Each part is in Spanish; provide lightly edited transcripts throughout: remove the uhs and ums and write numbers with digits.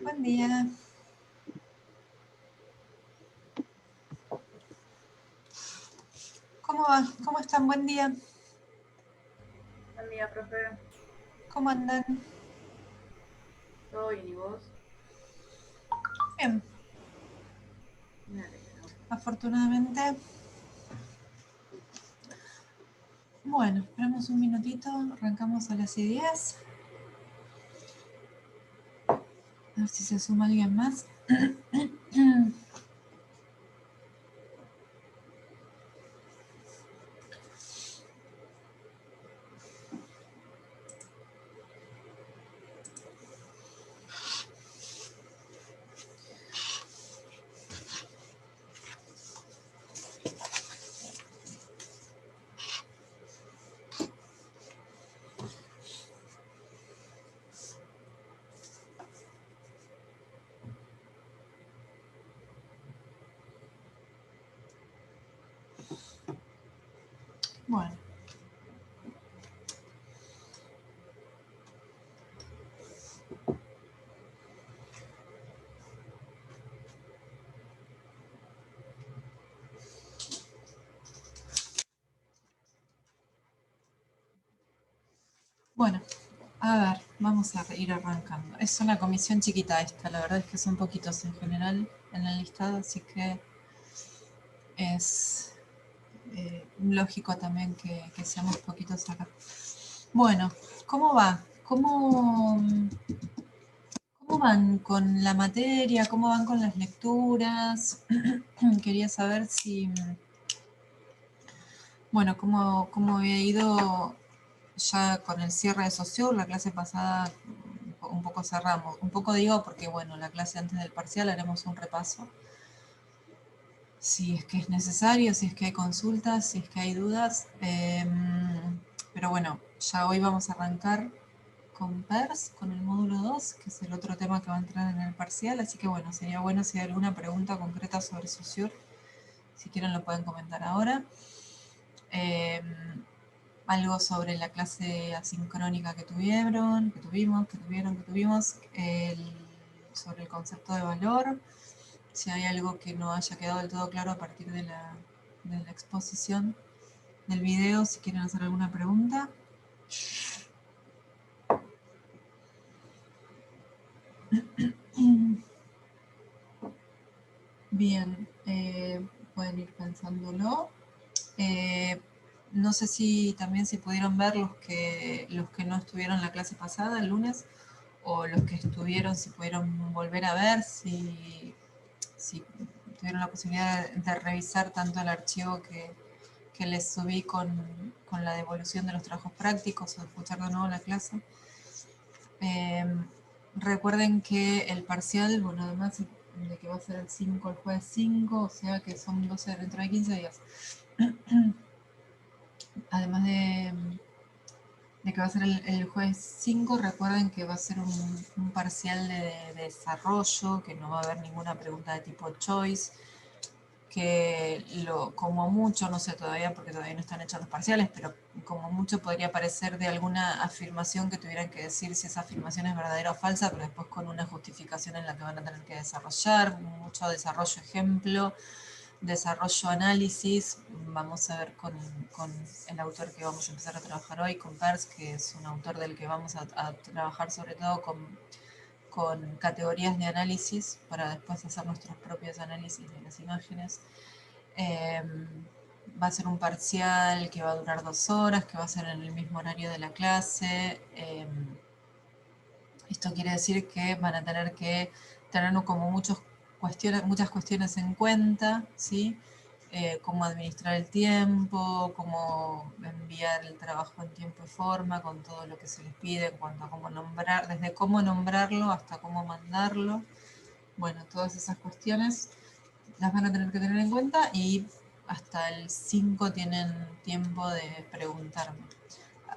Buen día. ¿Cómo va? ¿Cómo están? Buen día. Buen día, profe. ¿Cómo andan? ¿Todo bien y vos? Bien. Me alegro. Afortunadamente. Bueno, esperamos un minutito. Arrancamos a las 10. A ver si se suma alguien más. Bueno. Bueno, a ver, vamos a ir arrancando. Es una comisión chiquita esta, la verdad es que son poquitos en general en el listado, así que es lógico también que seamos poquitos acá. Bueno, ¿cómo va? ¿Cómo van con la materia? ¿Cómo van con las lecturas? Quería saber si, bueno, cómo había ido ya con el cierre de Saussure. La clase pasada un poco cerramos. Un poco digo porque, bueno, la clase antes del parcial haremos un repaso. Si es que es necesario, si es que hay consultas, si es que hay dudas. Pero bueno, ya hoy vamos a arrancar con PERS, con el módulo 2, que es el otro tema que va a entrar en el parcial. Así que bueno, sería bueno si hay alguna pregunta concreta sobre Saussure. Si quieren lo pueden comentar ahora. Algo sobre la clase asincrónica que tuvimos, sobre el concepto de valor, si hay algo que no haya quedado del todo claro a partir de la exposición del video, si quieren hacer alguna pregunta. Bien, pueden ir pensándolo. No sé si también si pudieron ver los que no estuvieron en la clase pasada, el lunes, o los que estuvieron, si pudieron volver a ver, si tuvieron la posibilidad de revisar tanto el archivo que les subí con la devolución de los trabajos prácticos o escuchar de nuevo la clase. Recuerden que el parcial, bueno, además de que va a ser el 5, el jueves 5, o sea que son 12 dentro de 15 días. Además de que va a ser el jueves 5, recuerden que va a ser un parcial de desarrollo, que no va a haber ninguna pregunta de tipo choice, que como mucho, no sé todavía porque todavía no están hechos los parciales, pero como mucho podría parecer de alguna afirmación que tuvieran que decir si esa afirmación es verdadera o falsa, pero después con una justificación en la que van a tener que desarrollar, mucho desarrollo ejemplo, desarrollo análisis. Vamos a ver con el autor que vamos a empezar a trabajar hoy, con Peirce, que es un autor del que vamos a trabajar sobre todo con categorías de análisis para después hacer nuestros propios análisis de las imágenes. Va a ser un parcial que va a durar 2 horas, que va a ser en el mismo horario de la clase. Esto quiere decir que van a tener que tener como muchas cuestiones en cuenta, ¿sí? Cómo administrar el tiempo, cómo enviar el trabajo en tiempo y forma, con todo lo que se les pide en cuanto a cómo nombrar, desde cómo nombrarlo hasta cómo mandarlo. Bueno, todas esas cuestiones las van a tener que tener en cuenta y hasta el 5 tienen tiempo de preguntarme.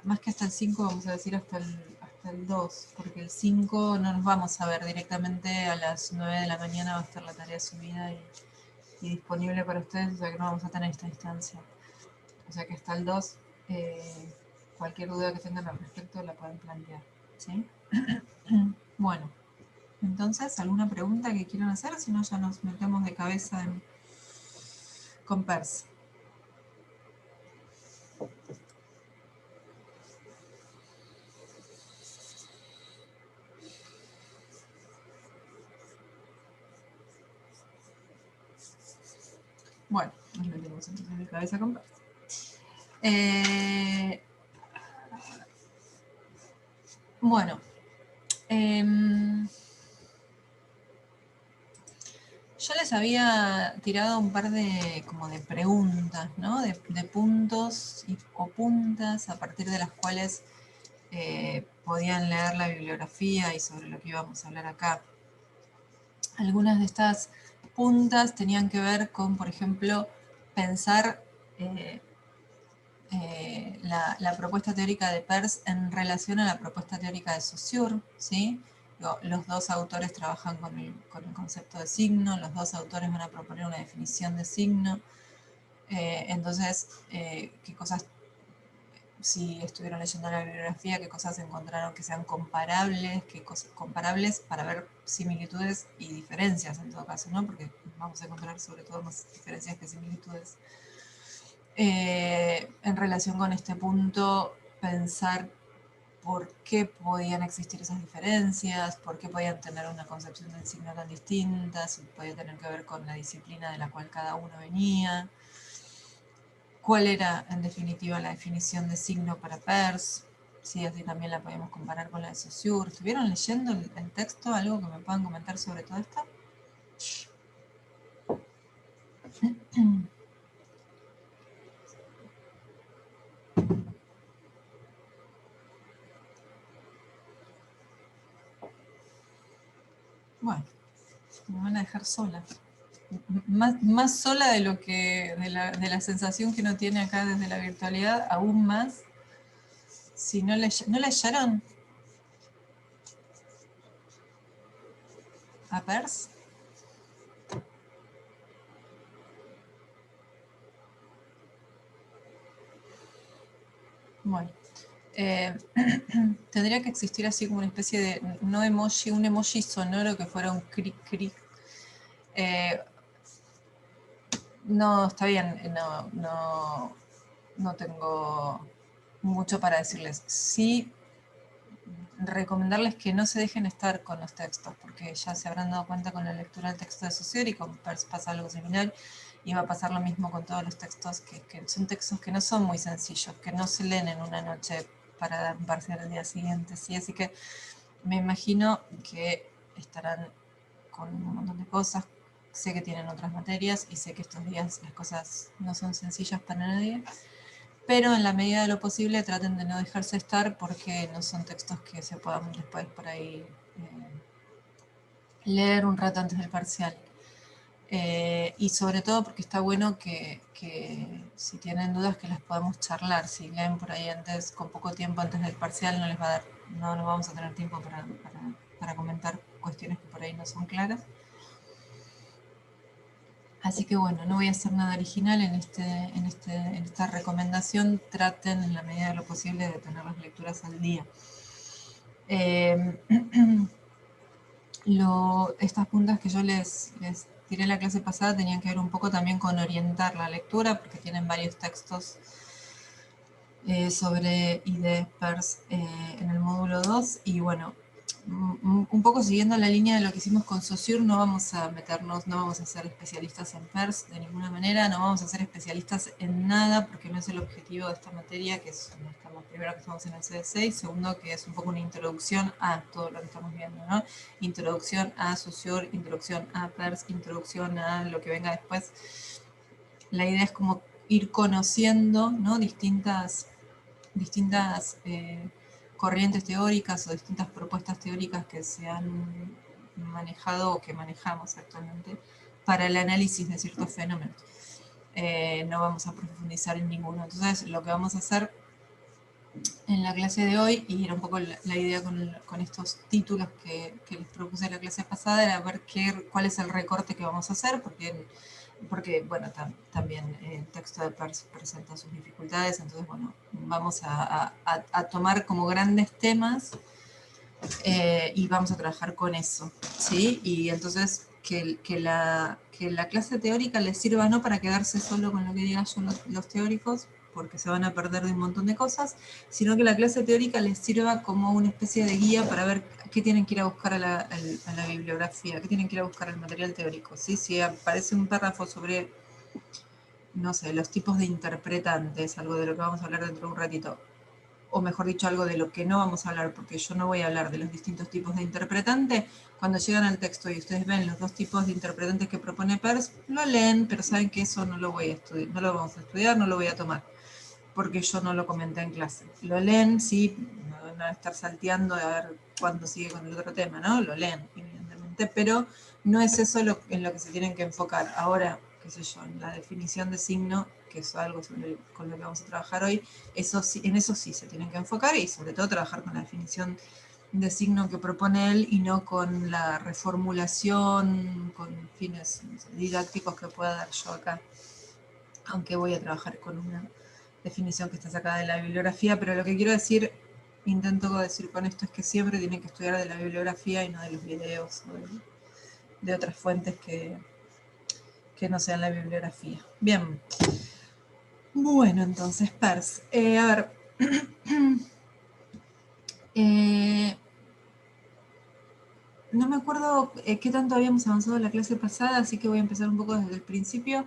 Más que hasta el 5, vamos a decir hasta el 2, porque el 5 no nos vamos a ver directamente a las 9 de la mañana, va a estar la tarea subida y disponible para ustedes, o sea que no vamos a tener esta instancia. O sea que hasta el 2, cualquier duda que tengan al respecto la pueden plantear, ¿sí? Bueno, entonces, ¿alguna pregunta que quieran hacer? Si no, ya nos metemos de cabeza con PERS. Bueno, nos metemos entonces de cabeza con PERS. Bueno, yo les había tirado un par de preguntas, ¿no? De puntos o puntas a partir de las cuales podían leer la bibliografía y sobre lo que íbamos a hablar acá. Algunas de estas puntas tenían que ver con, por ejemplo, pensar la propuesta teórica de Peirce en relación a la propuesta teórica de Saussure, ¿sí? Los dos autores trabajan con el concepto de signo, los dos autores van a proponer una definición de signo. Entonces, ¿qué cosas, si estuvieron leyendo la bibliografía, qué cosas encontraron que sean comparables, qué cosas comparables para ver similitudes y diferencias en todo caso, ¿no? Porque vamos a encontrar sobre todo más diferencias que similitudes. En relación con este punto, pensar por qué podían existir esas diferencias, por qué podían tener una concepción del signo tan distinta, si podía tener que ver con la disciplina de la cual cada uno venía, cuál era en definitiva la definición de signo para Peirce, si así también la podemos comparar con la de Saussure. ¿Estuvieron leyendo el texto? ¿Algo que me puedan comentar sobre todo esto? Bueno, me van a dejar sola. Más sola de lo que de la sensación que uno tiene acá desde la virtualidad, aún más. Si no leyeron a Peirce. Bueno, tendría que existir así como una especie de, no emoji, un emoji sonoro que fuera un cric cric. No, está bien, no tengo mucho para decirles. Sí, recomendarles que no se dejen estar con los textos, porque ya se habrán dado cuenta con la lectura del texto de Saussure y con Peirce pasa algo similar, y va a pasar lo mismo con todos los textos, que son textos que no son muy sencillos, que no se leen en una noche para dar un parcial al día siguiente, ¿sí? Así que me imagino que estarán con un montón de cosas. Sé que tienen otras materias y sé que estos días las cosas no son sencillas para nadie, pero en la medida de lo posible traten de no dejarse estar porque no son textos que se puedan después por ahí leer un rato antes del parcial. Y sobre todo porque está bueno que si tienen dudas que las podamos charlar. Si leen por ahí antes, con poco tiempo antes del parcial, no nos vamos a tener tiempo para comentar cuestiones que por ahí no son claras. Así que bueno, no voy a hacer nada original en esta recomendación. Traten en la medida de lo posible de tener las lecturas al día. Estas puntas que yo les tiré en la clase pasada tenían que ver un poco también con orientar la lectura, porque tienen varios textos sobre ID Peirce en el módulo 2, y bueno, un poco siguiendo la línea de lo que hicimos con Saussure, no vamos a meternos, no vamos a ser especialistas en PERS de ninguna manera, no vamos a ser especialistas en nada, porque no es el objetivo de esta materia, que es, primero que estamos en el CD6, segundo que es un poco una introducción a todo lo que estamos viendo, ¿no? Introducción a Saussure, introducción a PERS, introducción a lo que venga después. La idea es como ir conociendo, ¿no? distintas corrientes teóricas o distintas propuestas teóricas que se han manejado o que manejamos actualmente para el análisis de ciertos fenómenos. No vamos a profundizar en ninguno. Entonces, lo que vamos a hacer en la clase de hoy, y era un poco la idea con estos títulos que les propuse en la clase pasada, era ver cuál es el recorte que vamos a hacer, porque bueno, también el texto de PERS presenta sus dificultades, entonces bueno, vamos a tomar como grandes temas y vamos a trabajar con eso, ¿sí? Y entonces que la clase teórica les sirva no para quedarse solo con lo que digan yo los teóricos, porque se van a perder de un montón de cosas, sino que la clase teórica les sirva como una especie de guía para ver qué tienen que ir a buscar a la bibliografía, qué tienen que ir a buscar al material teórico, ¿sí? Si aparece un párrafo sobre, no sé, los tipos de interpretantes, algo de lo que vamos a hablar dentro de un ratito, o mejor dicho, algo de lo que no vamos a hablar, porque yo no voy a hablar de los distintos tipos de interpretante. Cuando llegan al texto y ustedes ven los dos tipos de interpretantes que propone PERS, lo leen, pero saben que eso no lo voy a estudiar, no lo vamos a estudiar, no lo voy a tomar, porque yo no lo comenté en clase. Lo leen, sí, no van a estar salteando a ver cuándo sigue con el otro tema, ¿no? Lo leen, evidentemente, pero no es eso en lo que se tienen que enfocar. Ahora, qué sé yo, en la definición de signo, que es algo con lo que vamos a trabajar hoy, en eso sí se tienen que enfocar y sobre todo trabajar con la definición de signo que propone él y no con la reformulación, con fines didácticos que pueda dar yo acá, aunque voy a trabajar con una definición que está sacada de la bibliografía, pero lo que quiero decir, intento decir con esto, es que siempre tienen que estudiar de la bibliografía y no de los videos o de otras fuentes que no sean la bibliografía. Bien. Bueno, entonces, PERS. A ver. No me acuerdo qué tanto habíamos avanzado en la clase pasada, así que voy a empezar un poco desde el principio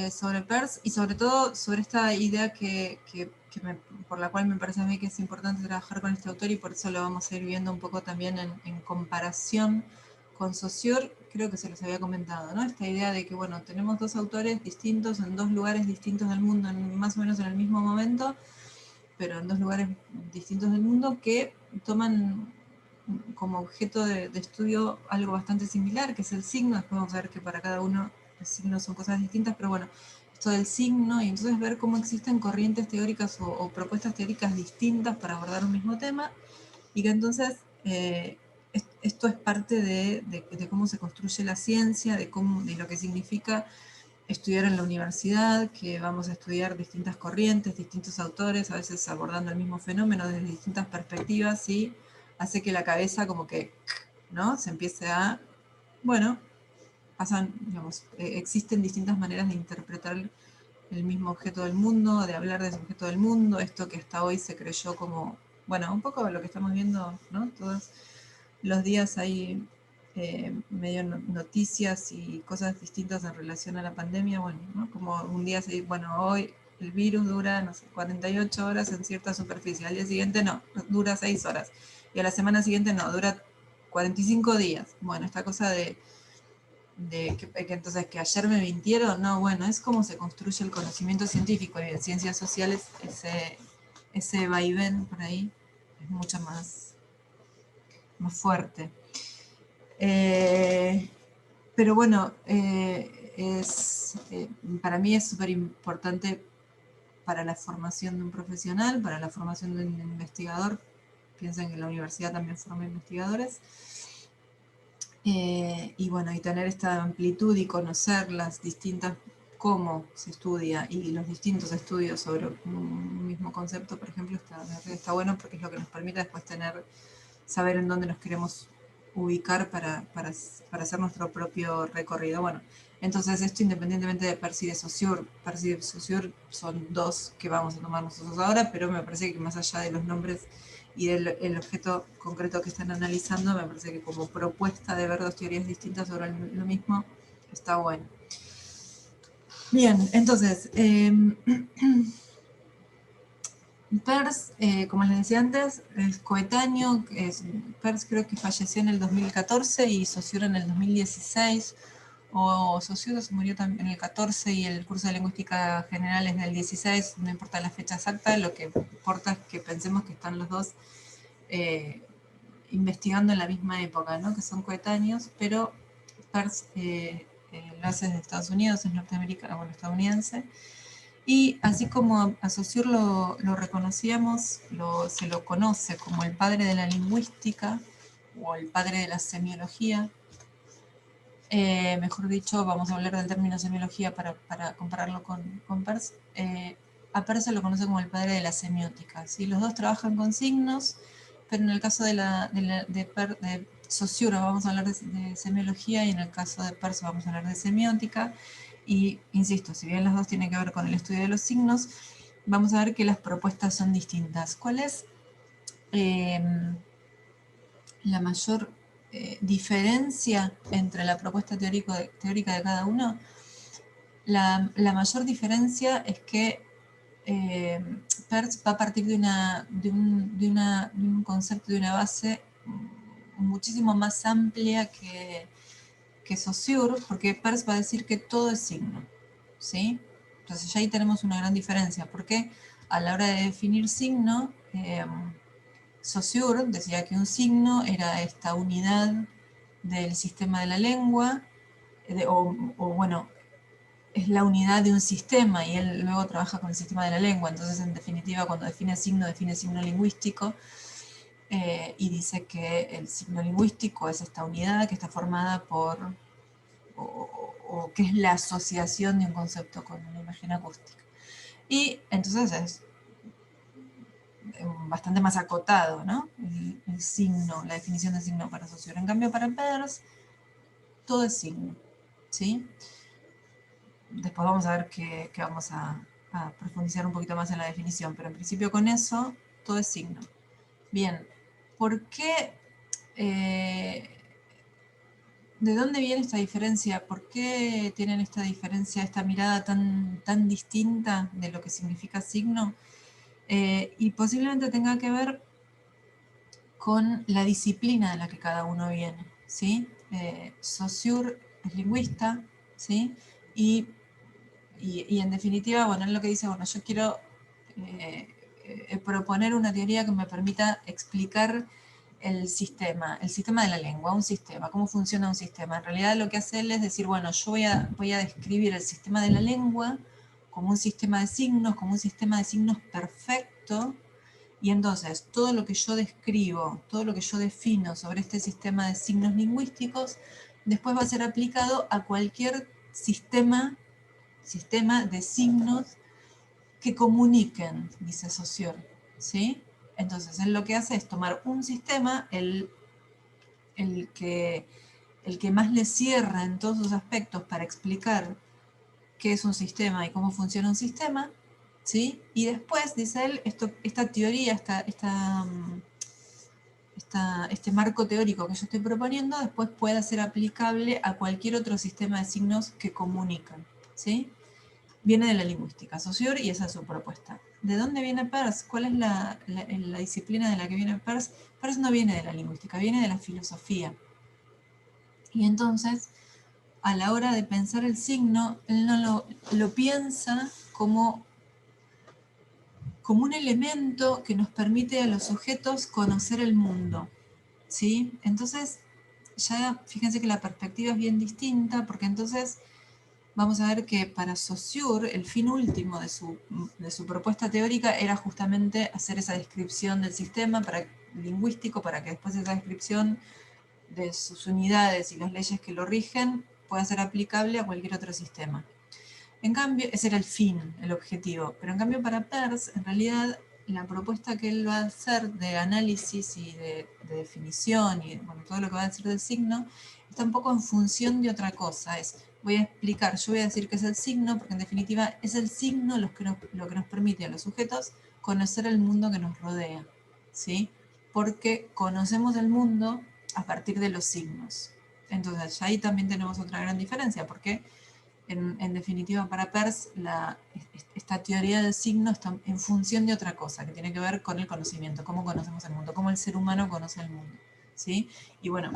sobre PERS y sobre todo sobre esta idea por la cual me parece a mí que es importante trabajar con este autor y por eso lo vamos a ir viendo un poco también en comparación con Saussure. Creo que se los había comentado, ¿no? Esta idea de que, bueno, tenemos dos autores distintos en dos lugares distintos del mundo, más o menos en el mismo momento, pero en dos lugares distintos del mundo que toman como objeto de estudio algo bastante similar, que es el signo. Después vamos a ver que para cada uno los signos son cosas distintas, pero bueno, esto del signo, y entonces ver cómo existen corrientes teóricas o propuestas teóricas distintas para abordar un mismo tema, y que entonces esto es parte de cómo se construye la ciencia, de lo que significa estudiar en la universidad, que vamos a estudiar distintas corrientes, distintos autores, a veces abordando el mismo fenómeno desde distintas perspectivas, y hace que la cabeza como que, ¿no? Se empiece a, bueno, existen distintas maneras de interpretar el mismo objeto del mundo, de hablar de ese objeto del mundo, esto que hasta hoy se creyó como, bueno, un poco lo que estamos viendo, ¿no? Todos los días hay medio noticias y cosas distintas en relación a la pandemia, bueno, ¿no? Como un día hoy el virus dura, no sé, 48 horas en cierta superficie, al día siguiente no, dura 6 horas, y a la semana siguiente no, dura 45 días. Bueno, esta cosa que entonces que ayer me mintieron, no, bueno, es como se construye el conocimiento científico, y en ciencias sociales ese vaivén por ahí es mucho más fuerte. Pero bueno, para mí es súper importante para la formación de un profesional, para la formación de un investigador. Piensen que en la universidad también forma investigadores. Y bueno, y tener esta amplitud y conocer las distintas, cómo se estudia y los distintos estudios sobre un mismo concepto, por ejemplo, está bueno, porque es lo que nos permite después saber en dónde nos queremos ubicar para hacer nuestro propio recorrido. Bueno, entonces esto independientemente de PERS y de Saussure. PERS y de Saussure son dos que vamos a tomar nosotros ahora, pero me parece que más allá de los nombres y del objeto concreto que están analizando, me parece que como propuesta de ver dos teorías distintas sobre lo mismo, está bueno. Bien, entonces, Peirce, como les decía antes, es coetáneo. Peirce creo que falleció en el 2014 y Saussure en el 2016. O Saussure se murió también en el 14 y el curso de lingüística general es del 16. No importa la fecha exacta, lo que importa es que pensemos que están los dos investigando en la misma época, ¿no? Que son coetáneos, pero Peirce lo hace desde Estados Unidos, es norteamericano, bueno, estadounidense. Y así como a Saussure lo reconocíamos, se lo conoce como el padre de la lingüística o el padre de la semiología. Mejor dicho, vamos a hablar del término semiología para compararlo con Peirce. A Peirce se lo conoce como el padre de la semiótica. ¿Sí? Los dos trabajan con signos, pero en el caso de Saussure vamos a hablar de semiología y en el caso de Peirce vamos a hablar de semiótica. Y insisto, si bien las dos tienen que ver con el estudio de los signos, vamos a ver que las propuestas son distintas. ¿Cuál es la mayor diferencia entre la propuesta teórica de cada uno? La mayor diferencia es que Peirce va a partir de un concepto, de una base muchísimo más amplia que Saussure, porque Peirce va a decir que todo es signo, ¿sí? Entonces ya ahí tenemos una gran diferencia, porque a la hora de definir signo, Saussure decía que un signo era esta unidad del sistema de la lengua, o bueno, es la unidad de un sistema y él luego trabaja con el sistema de la lengua. Entonces, en definitiva, cuando define signo lingüístico y dice que el signo lingüístico es esta unidad que está formada por, o que es la asociación de un concepto con una imagen acústica. Y entonces es bastante más acotado, ¿no? El signo, la definición de signo para Saussure. En cambio, para Peirce, todo es signo, ¿sí? Después vamos a ver que vamos a profundizar un poquito más en la definición, pero en principio con eso, todo es signo. Bien, ¿por qué? ¿De dónde viene esta diferencia? ¿Por qué tienen esta diferencia, esta mirada tan distinta de lo que significa signo? Y posiblemente tenga que ver con la disciplina de la que cada uno viene, ¿sí? Saussure es lingüista, ¿sí? Y en definitiva, bueno, es lo que dice, bueno, yo quiero proponer una teoría que me permita explicar el sistema de la lengua, un sistema, cómo funciona un sistema. En realidad lo que hace él es decir, bueno, yo voy a describir el sistema de la lengua como un sistema de signos, perfecto, y entonces todo lo que yo describo, todo lo que yo defino sobre este sistema de signos lingüísticos, después va a ser aplicado a cualquier sistema de signos que comuniquen, dice Saussure, ¿sí? Entonces, él lo que hace es tomar un sistema, el que más le cierra en todos sus aspectos para explicar qué es un sistema y cómo funciona un sistema, ¿sí? Y después, dice él, esta teoría, este marco teórico que yo estoy proponiendo, después puede ser aplicable a cualquier otro sistema de signos que comunican, ¿sí? Viene de la lingüística, Saussure, y esa es su propuesta. ¿De dónde viene Peirce? ¿Cuál es la disciplina de la que viene Peirce? Peirce no viene de la lingüística, viene de la filosofía. Y entonces, a la hora de pensar el signo, él no lo piensa como un elemento que nos permite a los sujetos conocer el mundo, ¿sí? Entonces, ya fíjense que la perspectiva es bien distinta, porque entonces vamos a ver que para Saussure el fin último de su propuesta teórica era justamente hacer esa descripción del sistema lingüístico para que después esa descripción de sus unidades y las leyes que lo rigen pueda ser aplicable a cualquier otro sistema. En cambio, ese era el fin, el objetivo. Pero en cambio para Peirce, en realidad, la propuesta que él va a hacer de análisis y de definición y bueno, todo lo que va a decir del signo, está un poco en función de otra cosa. Voy a explicar, yo voy a decir que es el signo, porque en definitiva es el signo lo que nos permite a los sujetos conocer el mundo que nos rodea, ¿sí? porque conocemos el mundo a partir de los signos. Entonces, ahí también tenemos otra gran diferencia, porque en definitiva para Peirce esta teoría del signo está en función de otra cosa, que tiene que ver con el conocimiento, cómo conocemos el mundo, cómo el ser humano conoce el mundo. ¿Sí? Y bueno,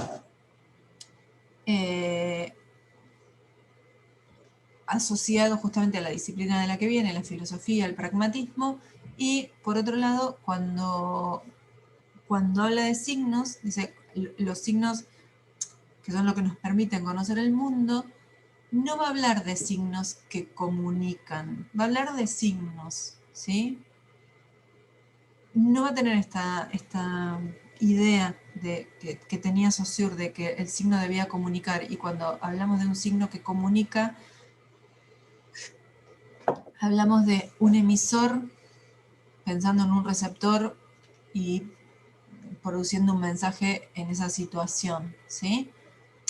asociado justamente a la disciplina de la que viene, la filosofía, el pragmatismo, y por otro lado, cuando habla de signos, dice, los signos que son lo que nos permiten conocer el mundo, no va a hablar de signos que comunican, va a hablar de signos, ¿sí? No va a tener esta idea que tenía Saussure de que el signo debía comunicar, y cuando hablamos de un signo que comunica, hablamos de un emisor pensando en un receptor y produciendo un mensaje en esa situación, ¿sí?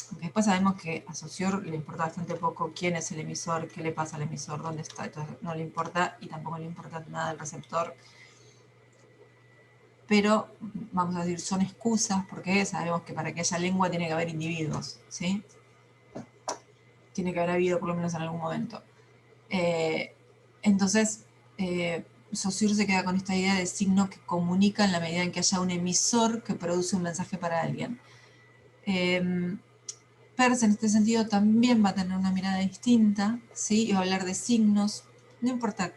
Aunque después sabemos que a Saussure le importa bastante poco quién es el emisor, qué le pasa al emisor, dónde está, entonces no le importa, y tampoco le importa nada el receptor. Pero, vamos a decir, son excusas, porque sabemos que para que haya lengua tiene que haber individuos, ¿sí? Tiene que haber habido por lo menos en algún momento. Entonces, Saussure se queda con esta idea de signo que comunica en la medida en que haya un emisor que produce un mensaje para alguien. Peirce en este sentido también va a tener una mirada distinta, ¿sí? Y va a hablar de signos, no importa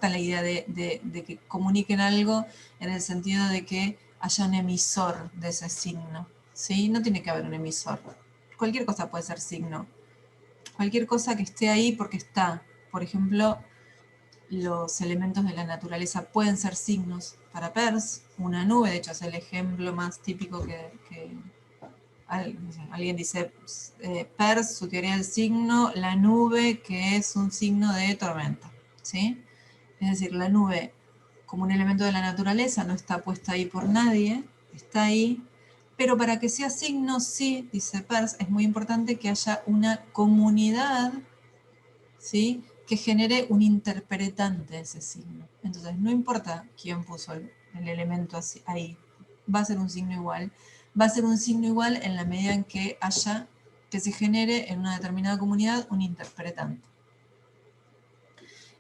la idea de que comuniquen algo en el sentido de que haya un emisor de ese signo, ¿sí? No tiene que haber un emisor. Cualquier cosa puede ser signo. Cualquier cosa que esté ahí porque está. Por ejemplo, los elementos de la naturaleza pueden ser signos para Peirce. Una nube, de hecho, es el ejemplo más típico que alguien dice, Peirce, su teoría del signo, la nube que es un signo de tormenta, ¿sí? Es decir, la nube como un elemento de la naturaleza no está puesta ahí por nadie, está ahí, pero para que sea signo, sí, dice Peirce, es muy importante que haya una comunidad, ¿sí?, que genere un interpretante de ese signo. Entonces, no importa quién puso el elemento así, ahí, va a ser un signo igual. Va a ser un signo igual en la medida en que se genere en una determinada comunidad un interpretante.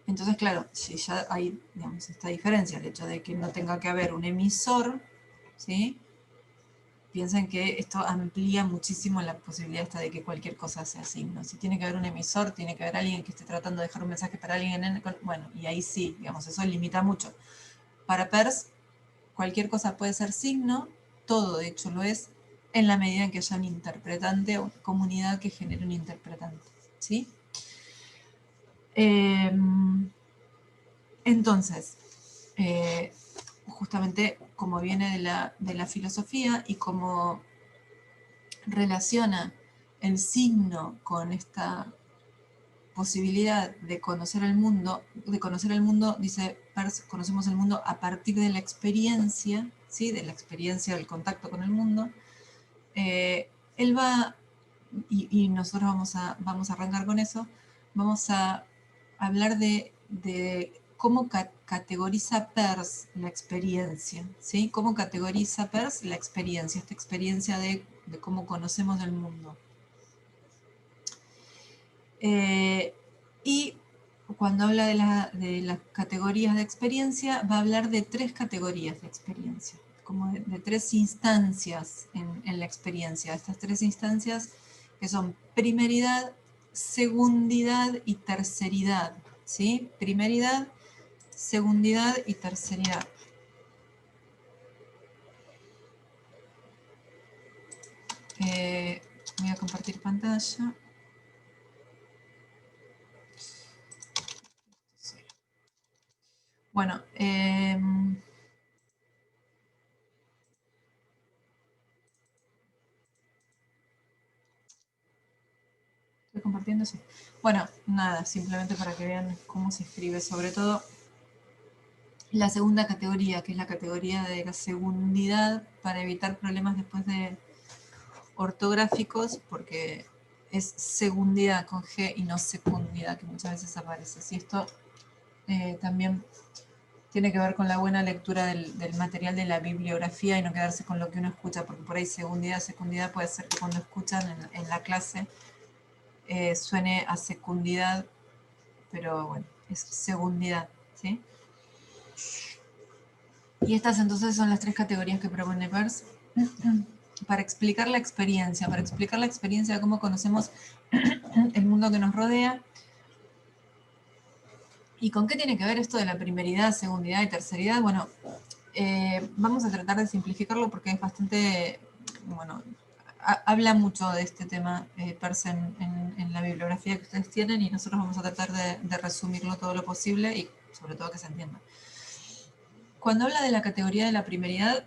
Entonces, claro, si ya hay, digamos, esta diferencia, el hecho de que no tenga que haber un emisor, ¿sí? Piensen que esto amplía muchísimo la posibilidad esta de que cualquier cosa sea signo. Si tiene que haber un emisor, tiene que haber alguien que esté tratando de dejar un mensaje para alguien, bueno, y ahí sí, digamos, eso limita mucho. Para Peirce, cualquier cosa puede ser signo, todo de hecho lo es, en la medida en que haya un interpretante o una comunidad que genere un interpretante, ¿sí? Entonces, justamente como viene de la filosofía y como relaciona el signo con esta posibilidad de conocer el mundo, dice Peirce, conocemos el mundo a partir de la experiencia, ¿sí? De la experiencia del contacto con el mundo. Él va, y nosotros vamos a arrancar con eso, vamos a hablar de cómo categoriza Peirce la experiencia, ¿sí? Cómo categoriza Peirce la experiencia, esta experiencia de cómo conocemos el mundo. Y cuando habla de las categorías de experiencia, va a hablar de 3 categorías de experiencia, como de 3 instancias en la experiencia. Estas 3 instancias que son primeridad, segundidad y terceridad, ¿sí? Primeridad, segundidad y terceridad. Voy a compartir pantalla. Bueno, estoy compartiendo, sí. Bueno, nada, simplemente para que vean cómo se escribe, sobre todo la segunda categoría, que es la categoría de la segundidad, para evitar problemas después de ortográficos, porque es segundidad con G y no secundidad, que muchas veces aparece. Y esto también Tiene que ver con la buena lectura del material de la bibliografía y no quedarse con lo que uno escucha, porque por ahí secundidad puede ser que cuando escuchan en la clase suene a secundidad, pero bueno, es segundidad, ¿sí? Y estas entonces son las 3 categorías que propone Peirce para explicar la experiencia de cómo conocemos el mundo que nos rodea. ¿Y con qué tiene que ver esto de la primeridad, segundidad y terceridad? Bueno, vamos a tratar de simplificarlo porque es bastante, bueno, habla mucho de este tema Peirce en la bibliografía que ustedes tienen, y nosotros vamos a tratar de resumirlo todo lo posible y sobre todo que se entienda. Cuando habla de la categoría de la primeridad,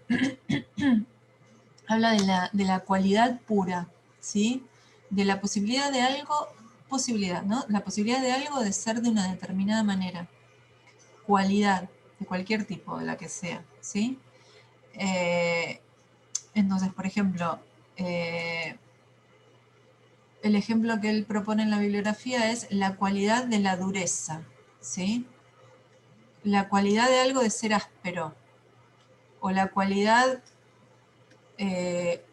habla de la cualidad pura, ¿sí? De la posibilidad de algo, ¿no? La posibilidad de algo de ser de una determinada manera. Cualidad, de cualquier tipo, de la que sea, ¿sí? Entonces, por ejemplo, el ejemplo que él propone en la bibliografía es la cualidad de la dureza, ¿sí? La cualidad de algo de ser áspero, o la cualidad,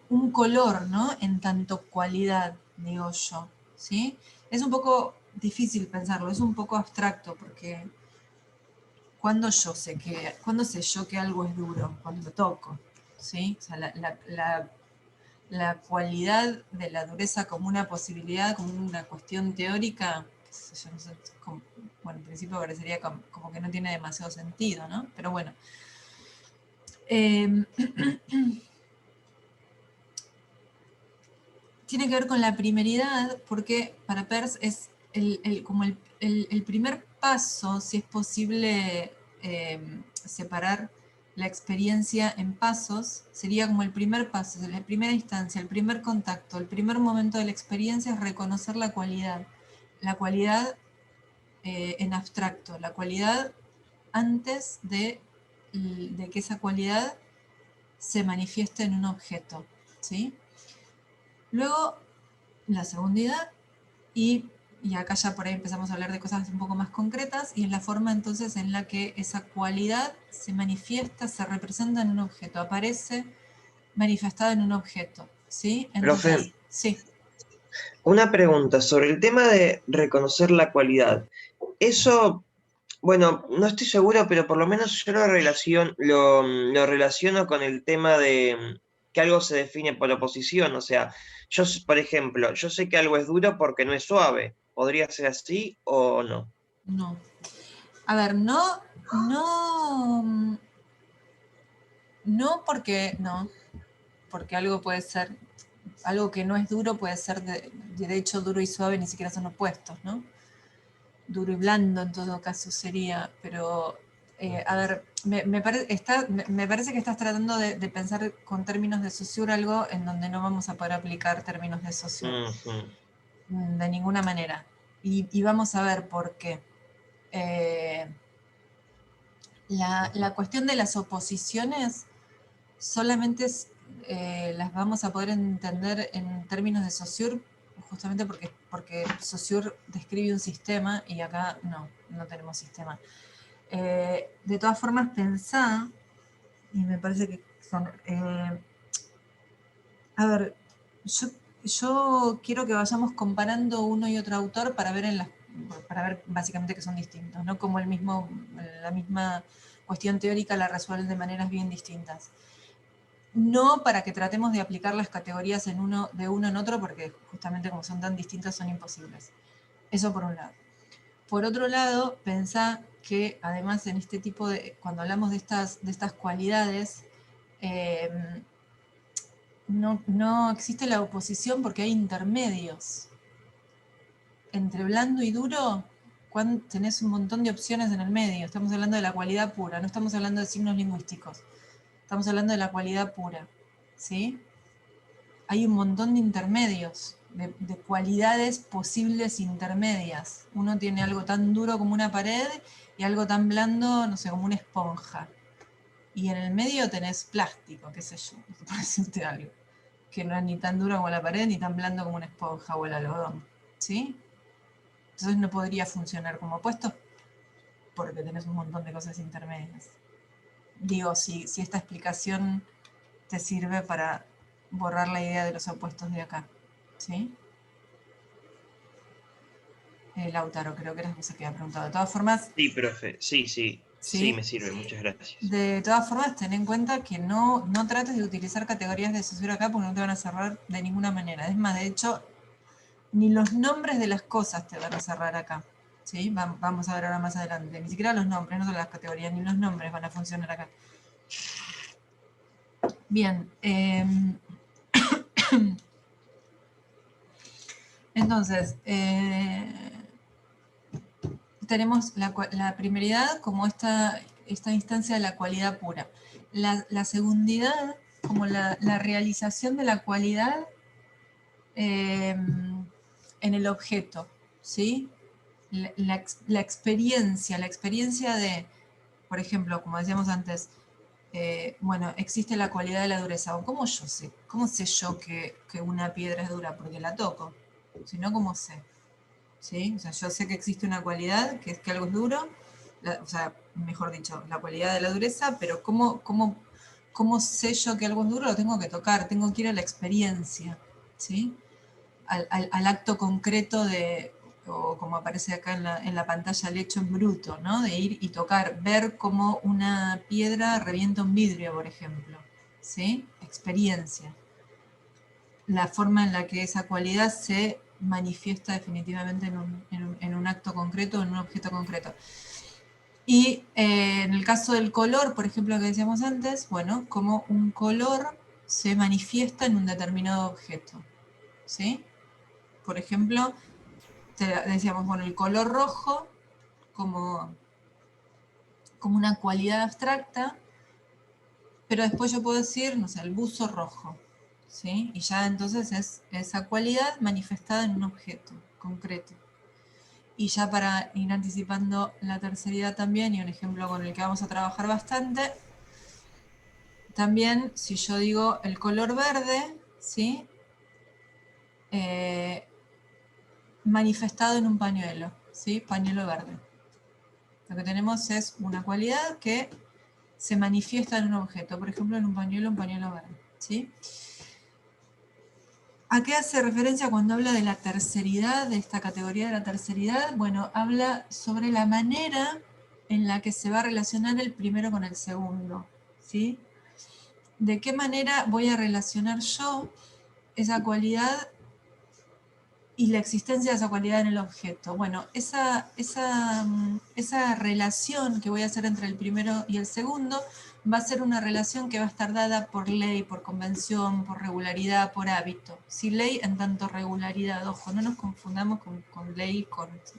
un color, ¿no? En tanto cualidad, digo yo, ¿sí? Es un poco difícil pensarlo, es un poco abstracto, porque ¿cuándo sé yo que algo es duro? Cuando lo toco, ¿sí? O sea, la cualidad de la dureza como una posibilidad, como una cuestión teórica, yo no sé, bueno, en principio parecería como que no tiene demasiado sentido, ¿no? Pero bueno. Tiene que ver con la primeridad, porque para Peirce es como el primer paso, si es posible separar la experiencia en pasos, sería como el primer paso, la primera instancia, el primer contacto, el primer momento de la experiencia es reconocer la cualidad en abstracto, la cualidad antes de que esa cualidad se manifieste en un objeto, ¿sí? Luego, la segundidad, y acá ya por ahí empezamos a hablar de cosas un poco más concretas, y es la forma entonces en la que esa cualidad se manifiesta, se representa en un objeto, aparece manifestada en un objeto, ¿sí? Entonces, Profe, sí. una pregunta sobre el tema de reconocer la cualidad. Eso, bueno, no estoy seguro, pero por lo menos yo lo relaciono con el tema de que algo se define por oposición. O sea, por ejemplo, yo sé que algo es duro porque no es suave. ¿Podría ser así o no? No. A ver, no, no, porque algo puede ser, algo que no es duro puede ser, de hecho duro y suave ni siquiera son opuestos, ¿no? Duro y blando en todo caso sería, pero a ver, me parece que estás tratando de pensar con términos de Saussure algo en donde no vamos a poder aplicar términos de Saussure Ujú. de ninguna manera. Y vamos a ver por qué. Eh, la cuestión de las oposiciones solamente las vamos a poder entender en términos de Saussure, justamente porque Saussure describe un sistema y acá no tenemos sistema. De todas formas, pensá, y me parece que son... a ver, yo quiero que vayamos comparando uno y otro autor para ver básicamente que son distintos, ¿no? Como la misma cuestión teórica la resuelven de maneras bien distintas. No para que tratemos de aplicar las categorías de uno en otro, porque justamente como son tan distintas son imposibles. Eso por un lado. Por otro lado, pensá que además en este tipo cuando hablamos de estas cualidades, eh, no existe la oposición porque hay intermedios. Entre blando y duro, tenés un montón de opciones en el medio. Estamos hablando de la cualidad pura, no estamos hablando de signos lingüísticos. Estamos hablando de la cualidad pura, ¿sí? Hay un montón de intermedios, de cualidades posibles intermedias. Uno tiene algo tan duro como una pared y algo tan blando, no sé, como una esponja. Y en el medio tenés plástico, qué sé yo, por decirte algo, que no es ni tan duro como la pared ni tan blando como una esponja o el algodón, ¿sí? Entonces no podría funcionar como opuestos porque tenés un montón de cosas intermedias. Digo, si esta explicación te sirve para borrar la idea de los opuestos de acá, ¿sí? Lautaro, creo que eras vos el que había preguntado. De todas formas, Sí, profe, sí, ¿sí? me sirve, muchas gracias. De todas formas, ten en cuenta que no trates de utilizar categorías de sociedad acá porque no te van a cerrar de ninguna manera. Es más, de hecho, ni los nombres de las cosas te van a cerrar acá. ¿Sí? Vamos a ver ahora más adelante. Ni siquiera los nombres, no son las categorías, ni los nombres van a funcionar acá. Bien. Entonces, tenemos la primeridad como esta instancia de la cualidad pura. La segundidad como la realización de la cualidad en el objeto, ¿sí? La experiencia de, por ejemplo, como decíamos antes, bueno, existe la cualidad de la dureza. ¿Cómo yo sé? ¿Cómo sé yo que una piedra es dura? Porque la toco. Si no, ¿cómo sé? ¿Sí? O sea, yo sé que existe una cualidad, que es que algo es duro, o sea, mejor dicho, la cualidad de la dureza, pero ¿cómo sé yo que algo es duro? Lo tengo que tocar, tengo que ir a la experiencia, ¿sí? Al acto concreto de, o como aparece acá en la pantalla, el hecho en bruto, ¿no? De ir y tocar, ver cómo una piedra revienta un vidrio, por ejemplo, ¿sí? Experiencia. La forma en la que esa cualidad se manifiesta definitivamente en un acto concreto, en un objeto concreto. Y en el caso del color, por ejemplo, que decíamos antes, bueno, como un color se manifiesta en un determinado objeto, ¿sí? Por ejemplo, decíamos, bueno, el color rojo como una cualidad abstracta, pero después yo puedo decir, no sé, el buzo rojo, ¿sí? Y ya entonces es esa cualidad manifestada en un objeto concreto. Y ya para ir anticipando la terceridad también, y un ejemplo con el que vamos a trabajar bastante, también si yo digo el color verde, ¿sí? Manifestado en un pañuelo, ¿sí? Pañuelo verde. Lo que tenemos es una cualidad que se manifiesta en un objeto, por ejemplo en un pañuelo verde, ¿sí? ¿A qué hace referencia cuando habla de la terceridad, de esta categoría de la terceridad? Bueno, habla sobre la manera en la que se va a relacionar el primero con el segundo, ¿sí? ¿De qué manera voy a relacionar yo esa cualidad y la existencia de esa cualidad en el objeto? Bueno, esa relación que voy a hacer entre el primero y el segundo va a ser una relación que va a estar dada por ley, por convención, por regularidad, por hábito. Si ley en tanto regularidad, ojo, no nos confundamos con ley,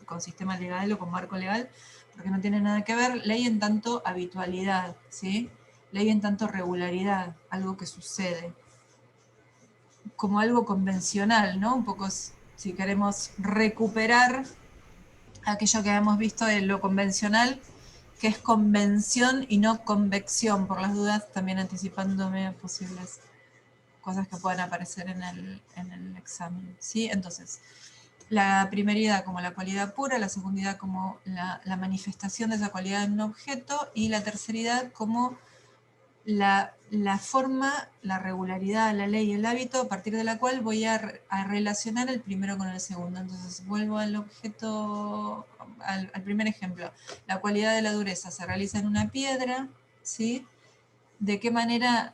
con sistema legal o con marco legal, porque no tiene nada que ver. Ley en tanto habitualidad, ¿sí? Ley en tanto regularidad, algo que sucede. Como algo convencional, ¿no? Un poco, si queremos recuperar aquello que hemos visto de lo convencional, que es convención y no convección, por las dudas, también anticipándome a posibles cosas que puedan aparecer en el examen, ¿sí? Entonces, la primeridad como la cualidad pura, la segundidad como la manifestación de esa cualidad en un objeto, y la terceridad como la forma, la regularidad, la ley y el hábito a partir de la cual voy a relacionar el primero con el segundo. Entonces vuelvo al objeto, al primer ejemplo. La cualidad de la dureza se realiza en una piedra, ¿sí? ¿De qué manera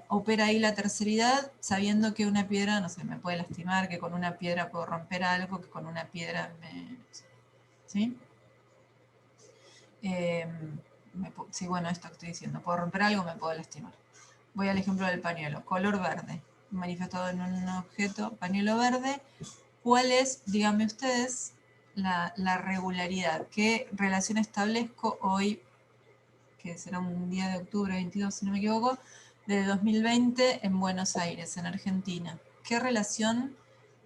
opera ahí la terceridad? Sabiendo que una piedra, no sé, me puede lastimar, que con una piedra puedo romper algo, que con una piedra me... ¿sí? Sí, bueno, esto que estoy diciendo, puedo romper algo, me puedo lastimar. Voy al ejemplo del pañuelo, color verde, manifestado en un objeto, pañuelo verde. ¿Cuál es, díganme ustedes, la regularidad? ¿Qué relación establezco hoy, que será un día de octubre 22, si no me equivoco, de 2020 en Buenos Aires, en Argentina? ¿Qué relación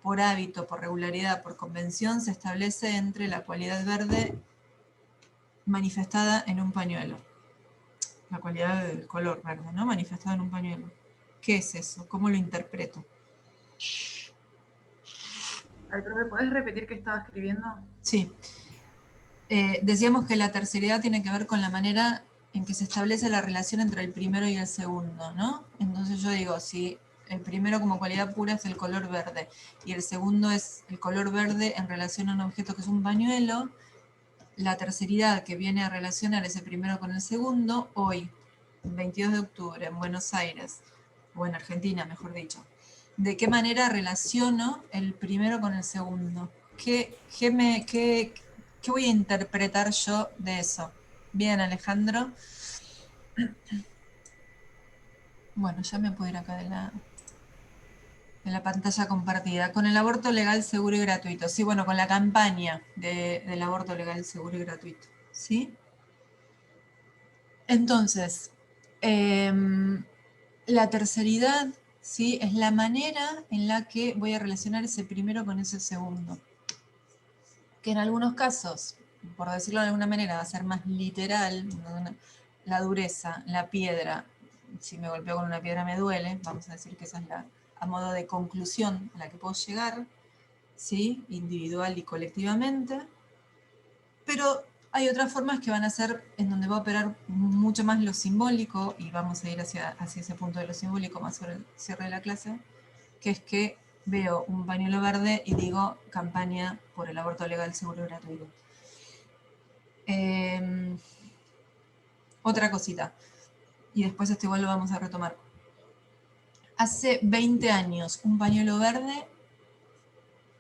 por hábito, por regularidad, por convención se establece entre la cualidad verde manifestada en un pañuelo? La cualidad del color verde, ¿no? Manifestada en un pañuelo. ¿Qué es eso? ¿Cómo lo interpreto? Al profe, ¿podés repetir qué estaba escribiendo? Sí. Decíamos que la terciaridad tiene que ver con la manera en que se establece la relación entre el primero y el segundo, ¿no? Entonces yo digo, si el primero como cualidad pura es el color verde y el segundo es el color verde en relación a un objeto que es un pañuelo, la terceridad que viene a relacionar ese primero con el segundo, hoy, 22 de octubre, en Buenos Aires, o en Argentina, mejor dicho, ¿de qué manera relaciono el primero con el segundo? ¿Qué voy a interpretar yo de eso? Bien, Alejandro. Bueno, ya me puedo ir acá de la pantalla compartida. Con el aborto legal, seguro y gratuito. Sí, bueno, con la campaña del aborto legal, seguro y gratuito. ¿Sí? Entonces, la terceridad, ¿sí? Es la manera en la que voy a relacionar ese primero con ese segundo. Que en algunos casos, por decirlo de alguna manera, va a ser más literal, la dureza, la piedra. Si me golpeo con una piedra me duele, vamos a decir que esa es a modo de conclusión a la que puedo llegar, ¿sí? Individual y colectivamente. Pero hay otras formas que van a ser en donde va a operar mucho más lo simbólico, y vamos a ir hacia ese punto de lo simbólico más sobre el cierre de la clase, que es que veo un pañuelo verde y digo campaña por el aborto legal, seguro y gratuito. Otra cosita, y después esto igual lo vamos a retomar. Hace 20 años, un pañuelo verde,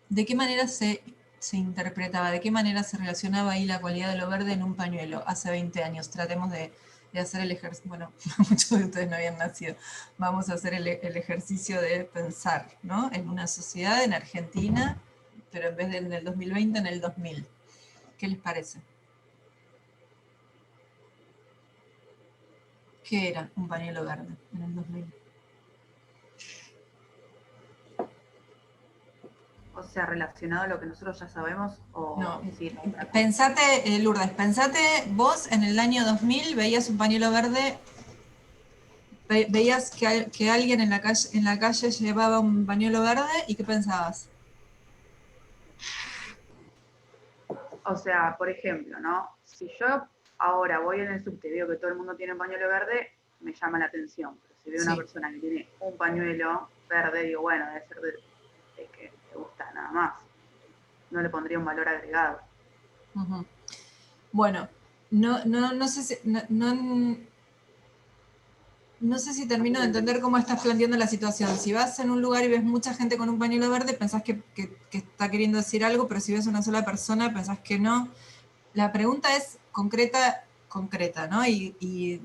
¿de qué manera se interpretaba? ¿De qué manera se relacionaba ahí la cualidad de lo verde en un pañuelo? Hace 20 años. Tratemos de hacer el ejercicio. Bueno, muchos de ustedes no habían nacido. Vamos a hacer el ejercicio de pensar, ¿no? En una sociedad, en Argentina, pero en vez de en el 2020, en el 2000. ¿Qué les parece? ¿Qué era un pañuelo verde en el 2000? O sea, relacionado a lo que nosotros ya sabemos o No, decir otra cosa. pensate, Lourdes, pensate vos en el año 2000, veías un pañuelo verde, veías que alguien en la calle llevaba un pañuelo verde, ¿y qué pensabas? O sea, por ejemplo, ¿no? Si yo ahora voy en el subte y veo que todo el mundo tiene un pañuelo verde, me llama la atención. Pero si veo una Sí. persona que tiene un pañuelo verde, digo, bueno, debe ser de que le gusta nada más. No le pondría un valor agregado. Uh-huh. Bueno, no sé si, no sé si termino de entender cómo estás planteando la situación. Si vas en un lugar y ves mucha gente con un pañuelo verde, pensás que está queriendo decir algo, pero si ves una sola persona, pensás que no. La pregunta es concreta, ¿no? Y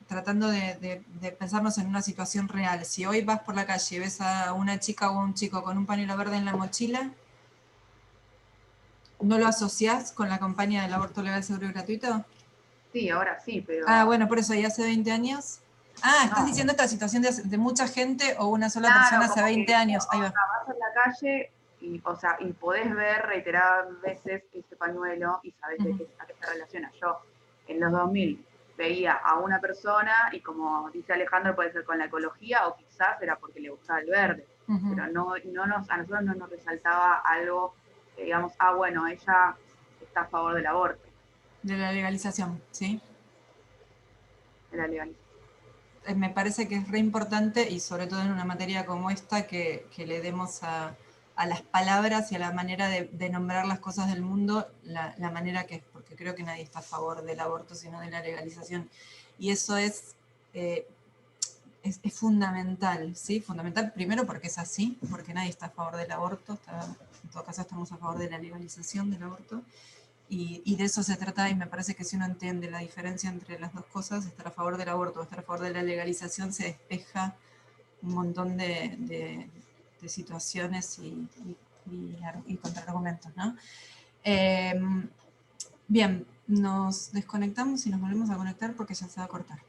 tratando de pensarnos en una situación real. Si hoy vas por la calle y ves a una chica o un chico con un pañuelo verde en la mochila, ¿no lo asociás con la campaña del aborto legal, seguro y gratuito? Sí, ahora sí, pero Ah, bueno, por eso, ¿y hace 20 años? Ah, estás no. diciendo esta situación de mucha gente o una sola Claro, persona hace como 20 que, o años. Ahí va. sea, vas en la calle y, o sea, y podés ver reiteradas veces ese pañuelo y sabés Uh-huh. a qué se relaciona. Yo en los 2000 veía a una persona y como dice Alejandro, puede ser con la ecología o quizás era porque le gustaba el verde, Uh-huh. pero a nosotros no nos resaltaba algo que digamos, ah, bueno, ella está a favor del aborto, De la legalización, ¿sí? de la legalización. Me parece que es re importante, y sobre todo en una materia como esta, que le demos a las palabras y a la manera de nombrar las cosas del mundo la manera que es, porque creo que nadie está a favor del aborto, sino de la legalización. Y eso es fundamental, ¿sí? Fundamental primero porque es así, porque nadie está a favor del aborto, en todo caso estamos a favor de la legalización del aborto. Y de eso se trata, y me parece que si uno entiende la diferencia entre las dos cosas, estar a favor del aborto o estar a favor de la legalización, se despeja un montón de situaciones y contraargumentos, ¿no? Bien, nos desconectamos y nos volvemos a conectar porque ya se va a cortar.